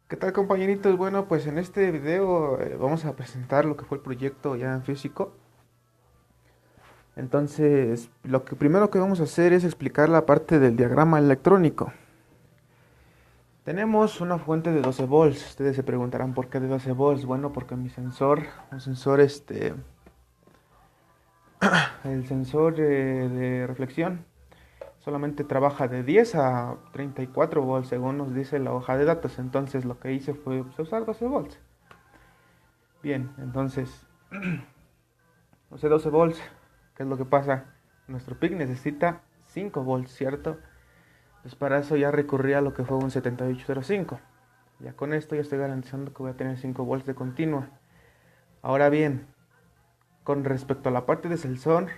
¿Qué tal, compañeritos? Bueno, pues en este video vamos a presentar lo que fue el proyecto ya en físico. Entonces, lo que primero que vamos a hacer es explicar la parte del diagrama electrónico. Tenemos una fuente de 12 volts. Ustedes se preguntarán por qué de 12 volts. Bueno, porque mi sensor, un sensor el sensor de reflexión solamente trabaja de 10 a 34 volts según nos dice la hoja de datos. Entonces, lo que hice fue pues, usar 12 volts. Bien, entonces usé 12 volts. ¿Qué es lo que pasa? Nuestro PIC necesita 5 volts, ¿cierto? Pues para eso ya recurrí a lo que fue un 7805. Ya con esto ya estoy garantizando que voy a tener 5 volts de continua. Ahora bien, con respecto a la parte de sensor,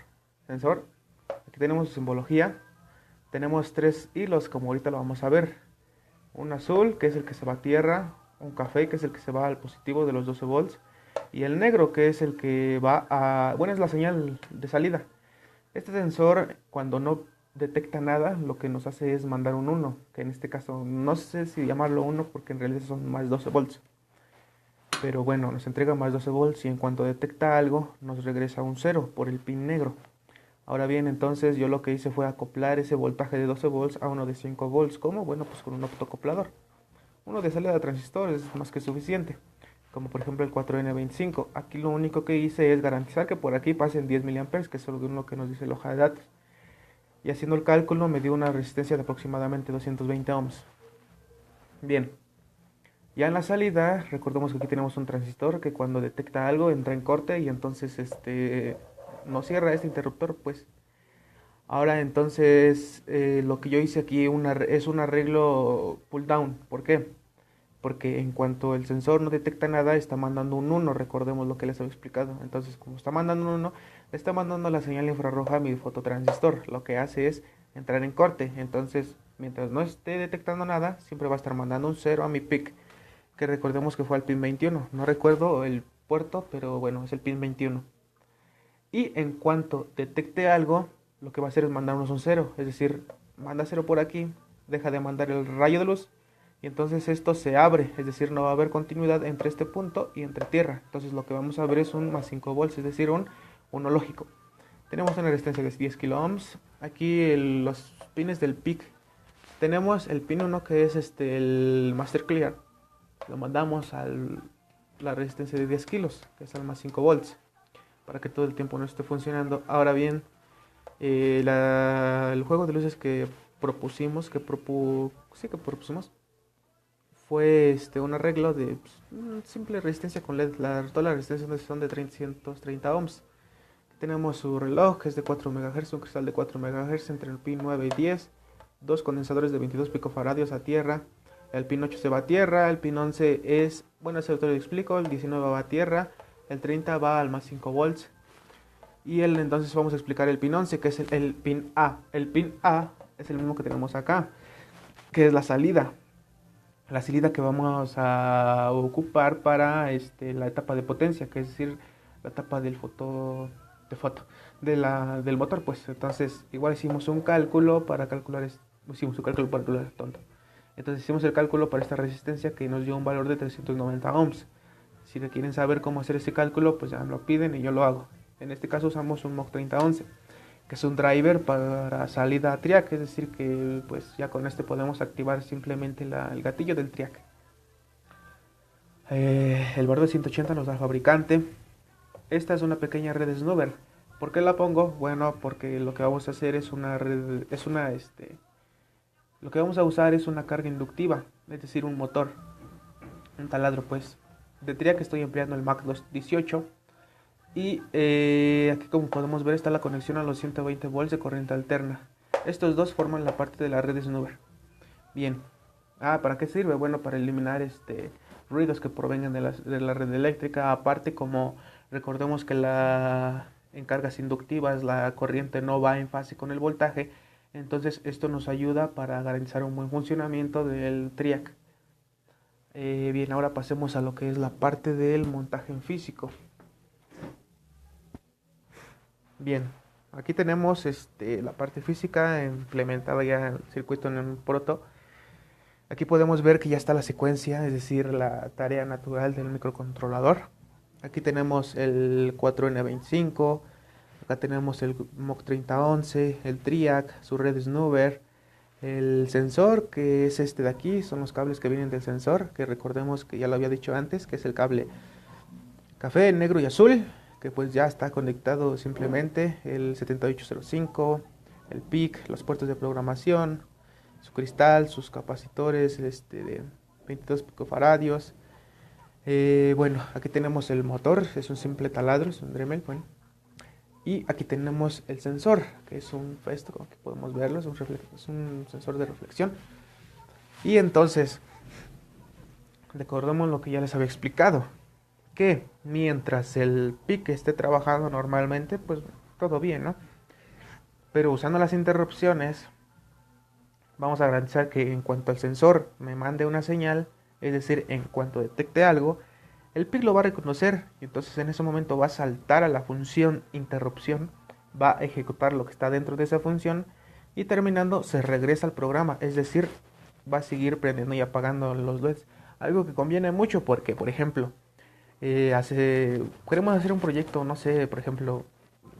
aquí tenemos su simbología. Tenemos tres hilos, como ahorita lo vamos a ver. Un azul, que es el que se va a tierra. Un café, que es el que se va al positivo de los 12 volts. Y el negro, que es el que va a... Bueno, es la señal de salida. Este sensor, cuando no detecta nada, lo que nos hace es mandar un uno, que en este caso no sé si llamarlo uno porque en realidad son más 12 volts. Pero bueno, nos entrega más 12 volts y en cuanto detecta algo, nos regresa un cero por el pin negro. Ahora bien, entonces yo lo que hice fue acoplar ese voltaje de 12 volts a uno de 5 volts. ¿Cómo? Bueno, pues con un optocoplador. Uno de salida de transistor es más que suficiente. Como por ejemplo el 4N25. Aquí lo único que hice es garantizar que por aquí pasen 10 miliamperes, que es lo que nos dice la hoja de datos. Y haciendo el cálculo me dio una resistencia de aproximadamente 220 ohms. Bien, ya en la salida, recordemos que aquí tenemos un transistor que cuando detecta algo entra en corte y entonces no cierra este interruptor, pues. Ahora entonces lo que yo hice aquí es un arreglo pull down. ¿Por qué? Porque en cuanto el sensor no detecta nada, está mandando un uno, recordemos lo que les había explicado. Entonces, como está mandando un uno, le está mandando la señal infrarroja a mi fototransistor. Lo que hace es entrar en corte. Entonces, mientras no esté detectando nada, siempre va a estar mandando un cero a mi PIC, que recordemos que fue al pin 21. No recuerdo el puerto, pero bueno, es el pin 21. Y en cuanto detecte algo, lo que va a hacer es mandarnos un cero. Es decir, manda cero por aquí, deja de mandar el rayo de luz y entonces esto se abre, es decir, no va a haber continuidad entre este punto y entre tierra. Entonces lo que vamos a ver es un más 5 volts, es decir, un uno lógico. Tenemos una resistencia de 10 kilo ohms. Aquí los pines del PIC. Tenemos el pin 1 que es el Master Clear. Lo mandamos a la resistencia de 10 kilos, que es al más 5 volts, para que todo el tiempo no esté funcionando. Ahora bien, el juego de luces que propusimos, sí que propusimos, fue un arreglo de simple resistencia con LED. Todas las resistencias son de 330 ohms. Tenemos su reloj, que es de 4 MHz, un cristal de 4 MHz entre el pin 9 y 10, dos condensadores de 22 picofaradios a tierra. El pin 8 se va a tierra, el pin 11 es, bueno, ese te lo explico, el 19 va a tierra, el 30 va al más 5 volts. Y entonces vamos a explicar el pin 11, que es el pin A. El pin A es el mismo que tenemos acá, que es la salida. La salida que vamos a ocupar para la etapa de potencia, que es decir, la etapa de foto, del motor, pues. Entonces, igual hicimos un cálculo para calcular, hicimos un cálculo para calcular, tonto. Entonces hicimos el cálculo para esta resistencia que nos dio un valor de 390 ohms. Si quieren saber cómo hacer ese cálculo, pues ya me lo piden y yo lo hago. En este caso usamos un MOC 3011, que es un driver para salida a triac, es decir que pues ya con este podemos activar simplemente el gatillo del triac. El borde 180 nos da el fabricante. Esta es una pequeña red snubber. ¿Por qué la pongo? Bueno, porque lo que vamos a hacer es una red, lo que vamos a usar es una carga inductiva, es decir, un motor, un taladro pues. De triac estoy empleando el MAC 218. Y aquí como podemos ver está la conexión a los 120 volts de corriente alterna. Estos dos forman la parte de la red snubber. Bien. ¿Para qué sirve? Bueno, para eliminar ruidos que provengan de la red eléctrica. Aparte, como recordemos que en cargas inductivas la corriente no va en fase con el voltaje, entonces esto nos ayuda para garantizar un buen funcionamiento del triac. Bien, ahora pasemos a lo que es la parte del montaje en físico. Bien, aquí tenemos la parte física implementada ya el circuito en un proto. Aquí podemos ver que ya está la secuencia, es decir, la tarea natural del microcontrolador. Aquí tenemos el 4N25, acá tenemos el MOC 3011, el TRIAC, su red Snubber, el sensor, que es este de aquí, son los cables que vienen del sensor, que recordemos que ya lo había dicho antes, que es el cable café, negro y azul, que pues ya está conectado simplemente, el 7805, el PIC, los puertos de programación, su cristal, sus capacitores de 22 picofaradios. Bueno, aquí tenemos el motor, es un simple taladro, es un Dremel, bueno. Y aquí tenemos el sensor, que es un festo, como que podemos verlo, es un sensor de reflexión. Y entonces, recordemos lo que ya les había explicado, que mientras el PIC esté trabajando normalmente, pues todo bien, ¿no? Pero usando las interrupciones, vamos a garantizar que en cuanto el sensor me mande una señal, es decir, en cuanto detecte algo, el PIC lo va a reconocer y entonces en ese momento va a saltar a la función interrupción, va a ejecutar lo que está dentro de esa función y terminando se regresa al programa, es decir, va a seguir prendiendo y apagando los LEDs. Algo que conviene mucho porque, por ejemplo, queremos hacer un proyecto, no sé, por ejemplo,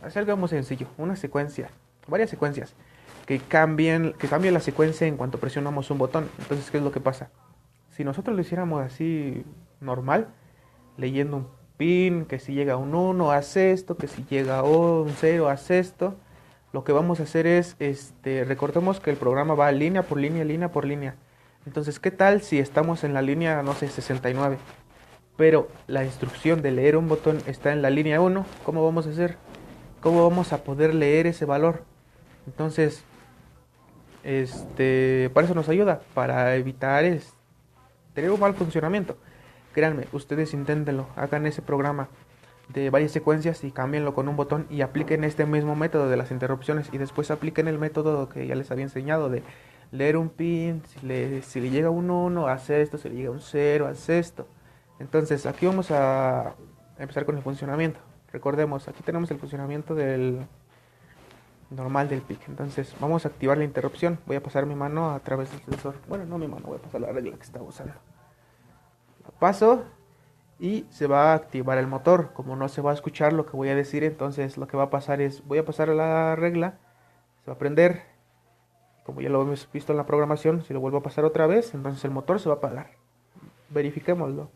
hacer algo muy sencillo, una secuencia, varias secuencias que cambien la secuencia en cuanto presionamos un botón. Entonces, ¿qué es lo que pasa? Si nosotros lo hiciéramos así normal, leyendo un pin, que si llega a un 1 hace esto, que si llega a un 0 hace esto, lo que vamos a hacer es, recordemos que el programa va línea por línea, línea por línea. Entonces, ¿qué tal si estamos en la línea, no sé, 69? Pero la instrucción de leer un botón está en la línea 1, ¿cómo vamos a hacer? ¿Cómo vamos a poder leer ese valor? Entonces, para eso nos ayuda, para evitar tener un mal funcionamiento. Créanme, ustedes inténtenlo, hagan ese programa de varias secuencias y cámbienlo con un botón y apliquen este mismo método de las interrupciones y después apliquen el método que ya les había enseñado de leer un pin, si le llega un 1, hace esto, si le llega un 0, hace esto. Entonces aquí vamos a empezar con el funcionamiento. Recordemos, aquí tenemos el funcionamiento del normal del PIC. Entonces vamos a activar la interrupción. Voy a pasar mi mano a través del sensor. Bueno, no mi mano, voy a pasar la regla que estaba usando. La paso y se va a activar el motor. Como no se va a escuchar lo que voy a decir, entonces lo que va a pasar es, voy a pasar a la regla, se va a prender. Como ya lo hemos visto en la programación, si lo vuelvo a pasar otra vez, entonces el motor se va a apagar. Verifiquémoslo.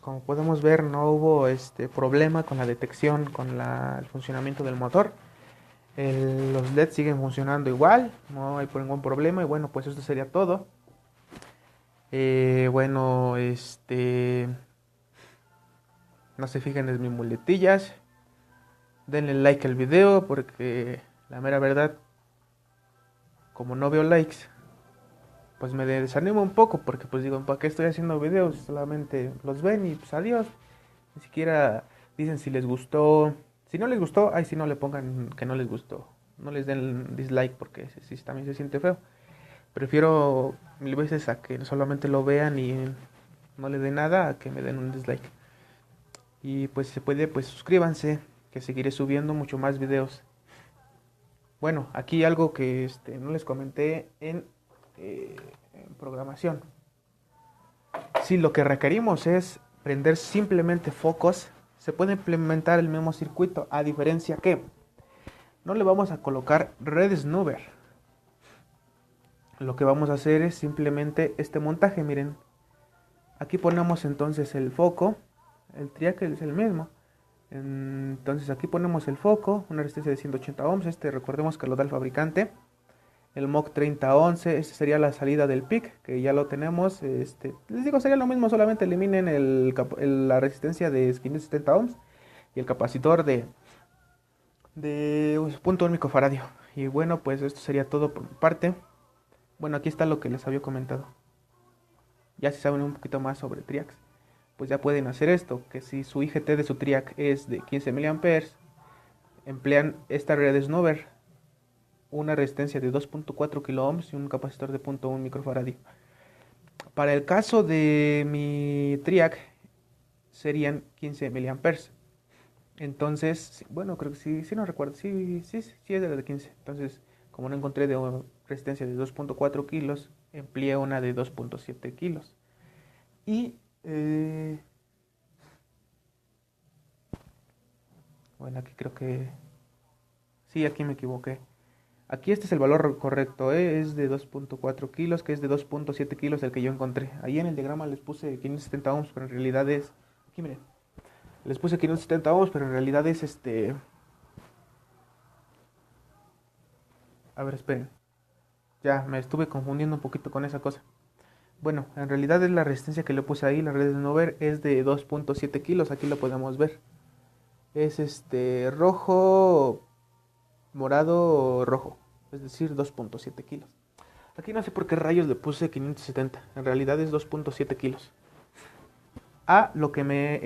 Como podemos ver, no hubo problema con la detección, con el funcionamiento del motor. Los LEDs siguen funcionando igual, no hay ningún problema. Y bueno, pues esto sería todo. Bueno, no se fijen en mis muletillas. Denle like al video porque la mera verdad, como no veo likes, pues me desanimo un poco porque pues digo, ¿para qué estoy haciendo videos? Solamente los ven y pues adiós. Ni siquiera dicen si les gustó. Si no les gustó, ay, si no le pongan que no les gustó. No les den dislike porque sí, también se siente feo. Prefiero mil veces a que solamente lo vean y no le den nada a que me den un dislike. Y pues se puede, pues suscríbanse, que seguiré subiendo mucho más videos. Bueno, aquí algo que no les comenté en programación. Si lo que requerimos es prender simplemente focos, se puede implementar el mismo circuito, a diferencia que no le vamos a colocar red snubber. Lo que vamos a hacer es simplemente este montaje, miren. Aquí ponemos entonces el foco, el triacle es el mismo. Entonces aquí ponemos el foco, una resistencia de 180 ohms, recordemos que lo da el fabricante. El MOC 3011, este sería la salida del PIC, que ya lo tenemos. Les digo, sería lo mismo, solamente eliminen la resistencia de 570 ohms y el capacitor de 0.1 microfaradio. Y bueno, pues esto sería todo por mi parte. Bueno, aquí está lo que les había comentado. Ya si saben un poquito más sobre triacs, pues ya pueden hacer esto, que si su IGT de su triac es de 15 mA, emplean esta red Snubber, una resistencia de 2.4 kilo ohms y un capacitor de 0.1 microfaradio. Para el caso de mi triac serían 15 mA. Entonces, bueno, creo que sí, sí no recuerdo, sí es de la de 15. Entonces, como no encontré de una resistencia de 2.4 kilos, empleé una de 2.7 kilos. Y, bueno, aquí creo que, sí, aquí me equivoqué. Aquí este es el valor correcto, es de 2.4 kilos, que es de 2.7 kilos el que yo encontré. Ahí en el diagrama les puse 570 ohms, pero en realidad es, aquí miren, les puse 570 ohms, pero en realidad es a ver, esperen. Ya, me estuve confundiendo un poquito con esa cosa. Bueno, en realidad es la resistencia que le puse ahí, la red de no ver, es de 2.7 kilos, aquí lo podemos ver. Es rojo, morado, rojo, es decir, 2.7 kilos. Aquí no sé por qué rayos le puse 570, en realidad es 2.7 kilos. A lo que me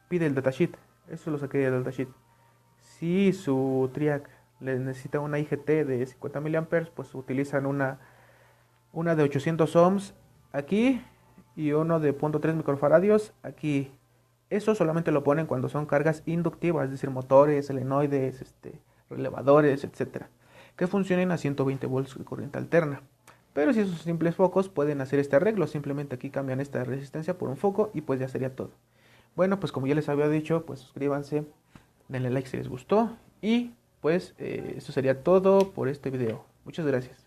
pide el datasheet, eso lo saqué del datasheet. Si su triac le necesita una IGT de 50 mA, pues utilizan una de 800 ohms aquí y uno de 0.3 microfaradios aquí. Eso solamente lo ponen cuando son cargas inductivas, es decir, motores, solenoides, relevadores, etcétera, que funcionen a 120 volts de corriente alterna. Pero si esos simples focos pueden hacer este arreglo, simplemente aquí cambian esta resistencia por un foco y pues ya sería todo. Bueno, pues como ya les había dicho, pues suscríbanse, denle like si les gustó y pues eso sería todo por este video. Muchas gracias.